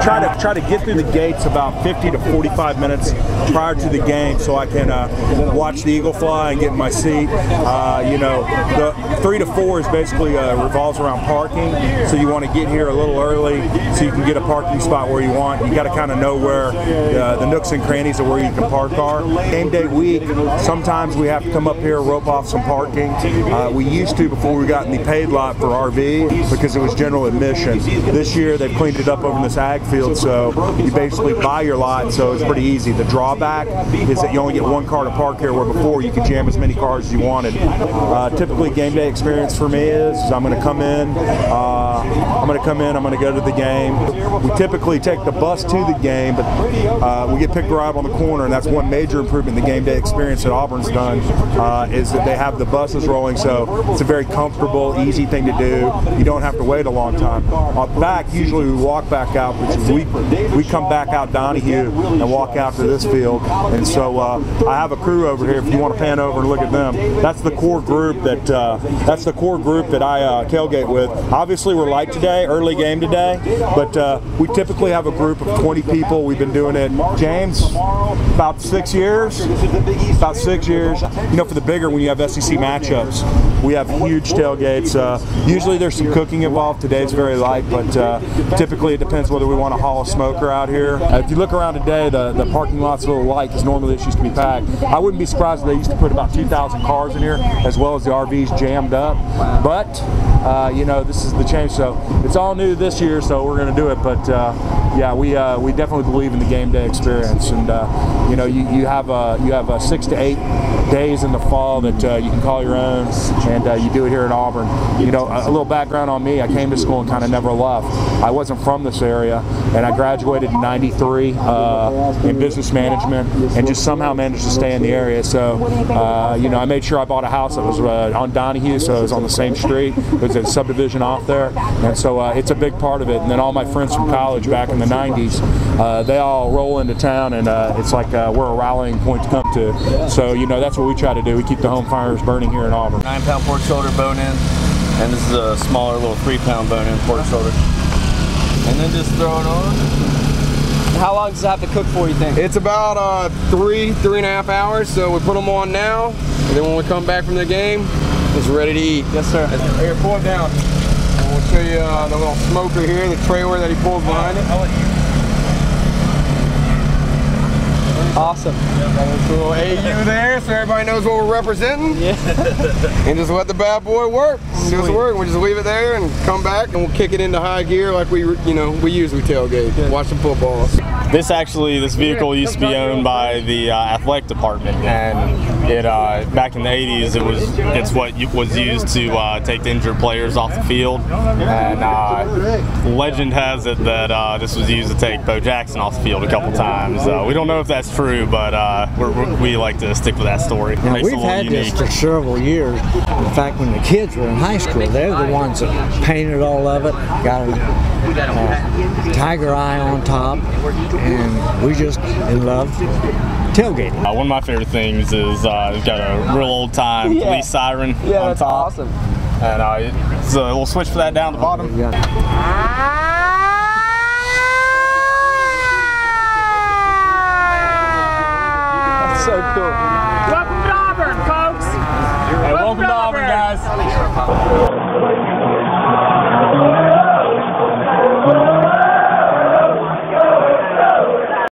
try to get through the gates about 50 to 45 minutes prior to the game, so I can watch the eagle fly and get in my seat. You know, the 3 to 4 is basically revolves around parking, so you want to get here a little early so you can get a parking spot where you want. You got to kind of know where the nooks and crannies of where you can park are. Game day week, sometimes we have to come up here, rope off some parking. We used to before we got in the paid lot for RV because it was general admission. This year they've cleaned it up over in this ag field, so you basically buy your lot, so it's pretty easy. The drawback is that you only get one car to park here, where before you could jam as many cars as you wanted. Typically game day experience for me is I'm going to come in, I'm going to go to the game. We typically take the bus to the game, but we get picked right up on the corner, and that's one major improvement in the game day experience that Auburn's done, is that they have the buses rolling, so it's a very comfortable, easy thing to do. You don't have to wait a long time. Back, usually we walk back out, which is we come back out Donahue and walk out to this field, and so I have a crew over here. If you want to pan over and look at them, that's the core group that I tailgate with. Obviously, we're light today, early game today, but we typically have a group of 20 people. We've been doing it, James, about 6 years. About 6 years. You know, for the bigger, when you have SEC matchups, we have huge tailgates. Usually there's some cooking involved. Today it's very light, but typically it depends whether we want to haul a smoker out here. If you look around today, the parking lot's a little light because normally this used to be packed. I wouldn't be surprised if they used to put about 2,000 cars in here, as well as the RVs jammed up. But you know, this is the change, so it's all new this year, so we're going to do it. But yeah, we definitely believe in the game day experience, and you know, you have 6 to 8 days in the fall that you can call your own, and you do it here at Auburn. You know, a little background on me: I came to school and kind of never left. I wasn't from this area, and I graduated in '93 in business management, and just somehow managed to stay in the area. So you know, I made sure I bought a house that was on Donahue, so it was on the same street. It was a subdivision off there, and so it's a big part of it. And then all my friends from college back in the '90s, they all roll into town, and it's like we're a rallying point to come to. So you know, that's what we try to do. We keep the home fires burning here in Auburn. 9-pound pork shoulder bone in, and this is a smaller little 3-pound bone in pork shoulder. And then just throw it on. How long does it have to cook for, you think? It's about 3.5 hours, so we put them on now, and then when we come back from the game, it's ready to eat. Yes, sir. Here, pull it down. And we'll show you the little smoker here, the trailer that he pulls behind it. Awesome. Got a little AU there, so everybody knows what we're representing. Yeah. And just let the bad boy work. Just work. We just leave it there and come back, and we'll kick it into high gear like we usually tailgate. Watch some football. This vehicle used to be owned by the athletic department, and it back in the 80s it's what was used to take the injured players off the field. And legend has it that this was used to take Bo Jackson off the field a couple times. We don't know if that's true, but we like to stick with that story. Now, we've had this for several years. In fact, when the kids were in high school, they're the ones that painted all of it, got a tiger eye on top, and we just in love tailgating. One of my favorite things is we've got a real old time police siren on that's top. awesome. And so we'll switch for that down the bottom. Yeah. So cool. Welcome to Auburn, folks. Hey, welcome to Auburn, guys.